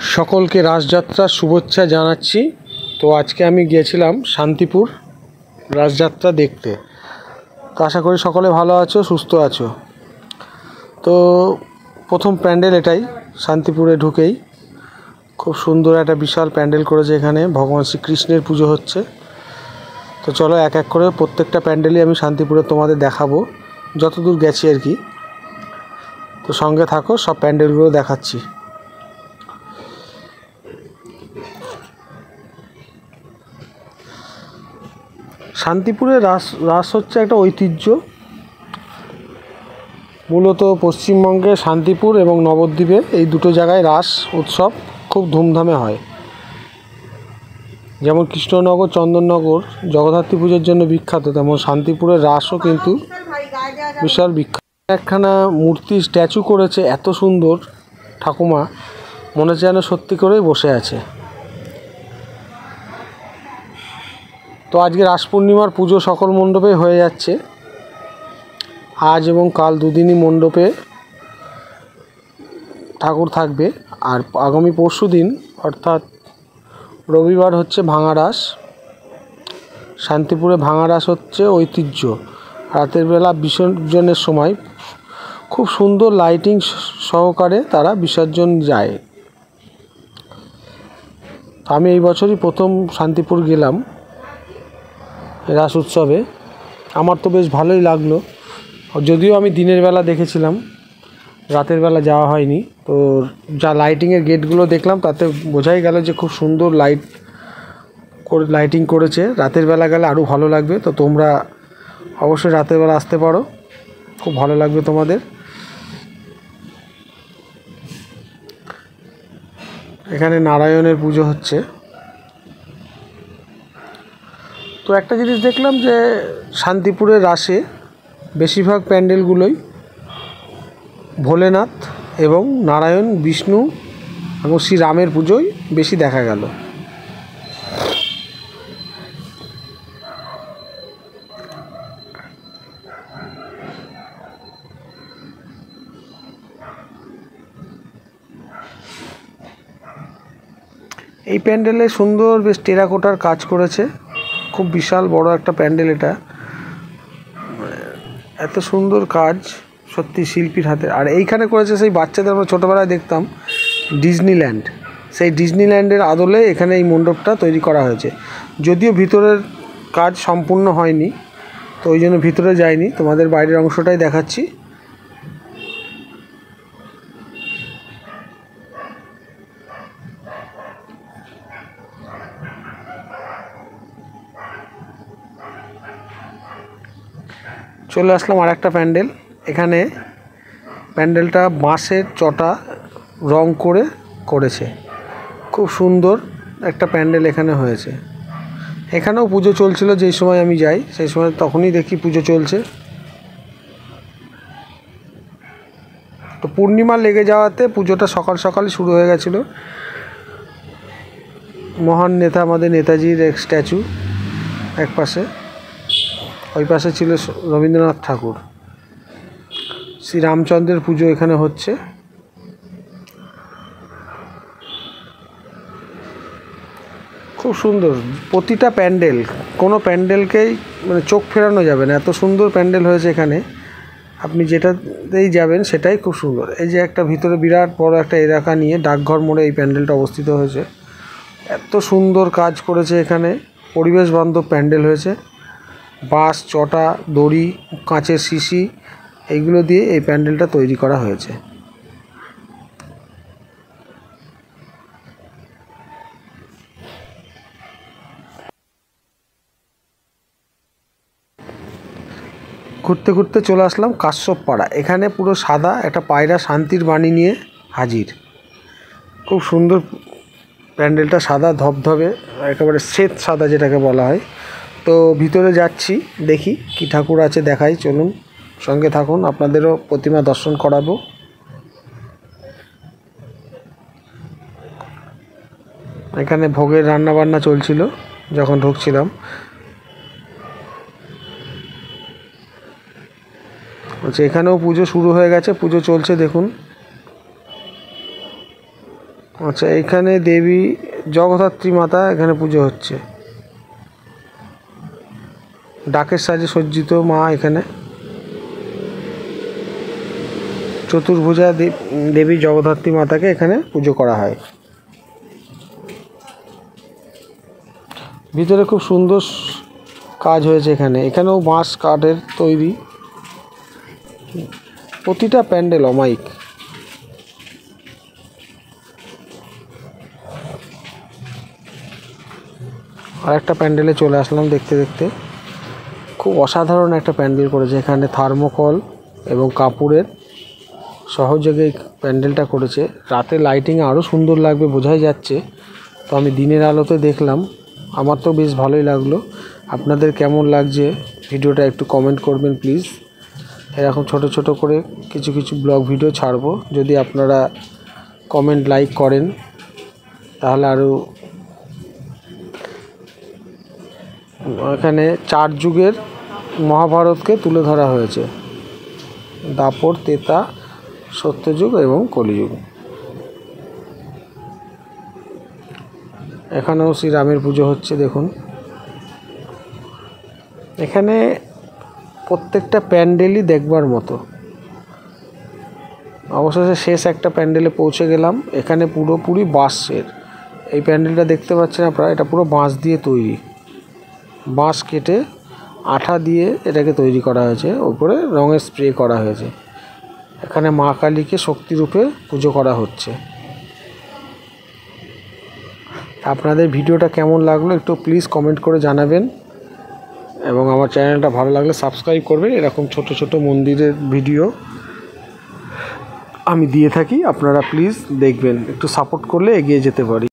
সকলকে রাসযাত্রার শুভেচ্ছা জানাচ্ছি। তো আজকে আমি গিয়েছিলাম শান্তিপুর রাসযাত্রা দেখতে। তো আশা করি সকলে ভালো আছো, সুস্থ আছো। তো প্রথম প্যান্ডেল এটাই, শান্তিপুরে ঢুকেই খুব সুন্দর একটা বিশাল প্যান্ডেল করেছে। এখানে ভগবান শ্রীকৃষ্ণের পুজো হচ্ছে। তো চলো এক এক করে প্রত্যেকটা প্যান্ডেলই আমি শান্তিপুরে তোমাদের দেখাবো, যতদূর গেছি আর কি। তো সঙ্গে থাকো, সব প্যান্ডেলগুলো দেখাচ্ছি। শান্তিপুরে রাস হচ্ছে একটা ঐতিহ্য। মূলত পশ্চিমবঙ্গে শান্তিপুর এবং নবদ্বীপে এই দুটো জায়গায় রাস উৎসব খুব ধুমধামে হয়। যেমন কৃষ্ণনগর, চন্দননগর জগদ্ধাত্রী পুজোর জন্য বিখ্যাত, তেমন শান্তিপুরের রাসও কিন্তু বিশাল বিখ্যাত। একখানা মূর্তি স্ট্যাচু করেছে, এত সুন্দর ঠাকুমা, মনে হচ্ছে যেন সত্যি করেই বসে আছে। তো আজকে রাস পূর্ণিমার পুজো সকল মণ্ডপে হয়ে যাচ্ছে। আজ এবং কাল দুদিনই মণ্ডপে ঠাকুর থাকবে। আর আগামী পরশু দিন অর্থাৎ রবিবার হচ্ছে ভাঙা রাস। শান্তিপুরে ভাঙা রাস হচ্ছে ঐতিহ্য। রাতের বেলা বিসর্জনের সময় খুব সুন্দর লাইটিং সহকারে তারা বিসর্জন যায়। আমি এই বছরই প্রথম শান্তিপুর গেলাম রাস উৎসবে। আমার তো বেশ ভালোই লাগলো, যদিও আমি দিনের বেলা দেখেছিলাম, রাতের বেলা যাওয়া হয়নি। তো যা লাইটিংয়ের গেটগুলো দেখলাম তাতে বোঝাই গেল যে খুব সুন্দর লাইটিং করেছে। রাতের বেলা গেলে আরও ভালো লাগবে। তো তোমরা অবশ্যই রাতের বেলা আসতে পারো, খুব ভালো লাগবে তোমাদের। এখানে নারায়ণের পুজো হচ্ছে। তো একটা জিনিস দেখলাম যে শান্তিপুরের রাসে বেশিরভাগ প্যান্ডেলগুলোই ভোলেনাথ এবং নারায়ণ, বিষ্ণু এবং শ্রীরামের পুজোই বেশি দেখা গেল। এই প্যান্ডেলে সুন্দর বেশ টেরাকোটার কাজ করেছে, খুব বিশাল বড় একটা প্যান্ডেল এটা। এত সুন্দর কাজ সত্যি শিল্পীর হাতে। আর এইখানে করেছে সেই বাচ্চাদের আমরা ছোটোবেলায় দেখতাম ডিজনিল্যান্ড, সেই ডিজনিল্যান্ডের আদলে এখানে এই মণ্ডপটা তৈরি করা হয়েছে। যদিও ভিতরের কাজ সম্পূর্ণ হয়নি, তো ওই জন্য ভিতরে যাইনি, তোমাদের বাইরের অংশটাই দেখাচ্ছি। চলে আসলাম আর একটা প্যান্ডেল। এখানে প্যান্ডেলটা বাঁশের চটা রং করেছে, খুব সুন্দর একটা প্যান্ডেল এখানে হয়েছে। এখানেও পুজো চলছিল, যেই সময় আমি যাই সেই সময় তখনই দেখি পুজো চলছে। তো পূর্ণিমা লেগে যাওয়াতে পুজোটা সকাল সকালই শুরু হয়ে গেছিল। মহান নেতা আমাদের নেতাজির এক স্ট্যাচু এক পাশে, ওই পাশে ছিল রবীন্দ্রনাথ ঠাকুর। শ্রী রামচন্দ্রের পুজো এখানে হচ্ছে। খুব সুন্দর প্রতিটা প্যান্ডেল, কোনো প্যান্ডেলকেই মানে চোখ ফেরানো যাবে না, এত সুন্দর প্যান্ডেল হয়েছে এখানে। আপনি যেটাতেই যাবেন সেটাই খুব সুন্দর। এই যে একটা ভিতরে বিরাট বড় একটা এলাকা নিয়ে ডাকঘর মোড়ে এই প্যান্ডেলটা অবস্থিত হয়েছে। এত সুন্দর কাজ করেছে এখানে, পরিবেশ বান্ধব প্যান্ডেল হয়েছে। বাঁশ, চটা, দড়ি, কাঁচের শিশি এইগুলো দিয়ে এই প্যান্ডেলটা তৈরি করা হয়েছে। ঘুরতে ঘুরতে চলে আসলাম কাশ্যপ পাড়া। এখানে পুরো সাদা একটা পায়রা শান্তির বাণী নিয়ে হাজির। খুব সুন্দর প্যান্ডেলটা, সাদা ধবধবে, একেবারে শ্বেত সাদা যেটাকে বলা হয়। তো ভিতরে যাচ্ছি, দেখি কি ঠাকুর আছে দেখাই, চলুন সঙ্গে থাকুন, আপনাদেরও প্রতিমা দর্শন করাবো। এখানে ভোগের রান্নাবান্না চলছিল যখন ঢুকছিলাম। আচ্ছা, এখানেও পুজো শুরু হয়ে গেছে, পুজো চলছে দেখুন। আচ্ছা, এখানে দেবী জগদ্ধাত্রী মাতা এখানে পুজো হচ্ছে। ডাকের সাজে সজ্জিত মা এখানে। চতুর্ভুজা দেবী জগদ্ধাত্রী মাতাকে এখানে পুজো করা হয়। ভিতরে খুব সুন্দর কাজ হয়েছে এখানেও বাঁশ কাঠের তৈরি, প্রতিটা প্যান্ডেল অমায়িক। আর একটা প্যান্ডেলে চলে আসলাম দেখতে দেখতে। খুব অসাধারণ একটা প্যান্ডেল করেছে এখানে, থার্মোকল এবং কাপড়ের সহযোগে এই প্যান্ডেলটা করেছে। রাতে লাইটিং আরও সুন্দর লাগবে বোঝাই যাচ্ছে। তো আমি দিনের আলোতে দেখলাম, আমার তো বেশ ভালোই লাগলো। আপনাদের কেমন লাগছে ভিডিওটা একটু কমেন্ট করবেন প্লিজ। এরকম ছোট ছোট করে কিছু কিছু ব্লগ ভিডিও ছাড়বো, যদি আপনারা কমেন্ট লাইক করেন তাহলে আরও। এখানে 4 যুগের মহাভারতকে তুলে ধরা হয়েছে, দাপর, ত্রেতা, সত্যযুগ এবং কলিযুগ। এখানেও শ্রীরামের পুজো হচ্ছে দেখুন। এখানে প্রত্যেকটা প্যান্ডেলই দেখবার মতো। অবশেষে শেষ একটা প্যান্ডেলে পৌঁছে গেলাম। এখানে পুরোপুরি বাঁশের এই প্যান্ডেলটা দেখতে পাচ্ছেন আপনারা, এটা পুরো বাঁশ দিয়ে তৈরি। বাঁশ কেটে আঠা দিয়ে এটাকে তৈরি করা হয়েছে, ওপরে রঙের স্প্রে করা হয়েছে। এখানে মা কালীকে শক্তিরূপে পুজো করা হচ্ছে। আপনাদের ভিডিওটা কেমন লাগলো একটু প্লিজ কমেন্ট করে জানাবেন, এবং আমার চ্যানেলটা ভালো লাগলে সাবস্ক্রাইব করবেন। এরকম ছোট ছোট মন্দিরের ভিডিও আমি দিয়ে থাকি, আপনারা প্লিজ দেখবেন, একটু সাপোর্ট করলে এগিয়ে যেতে পারি।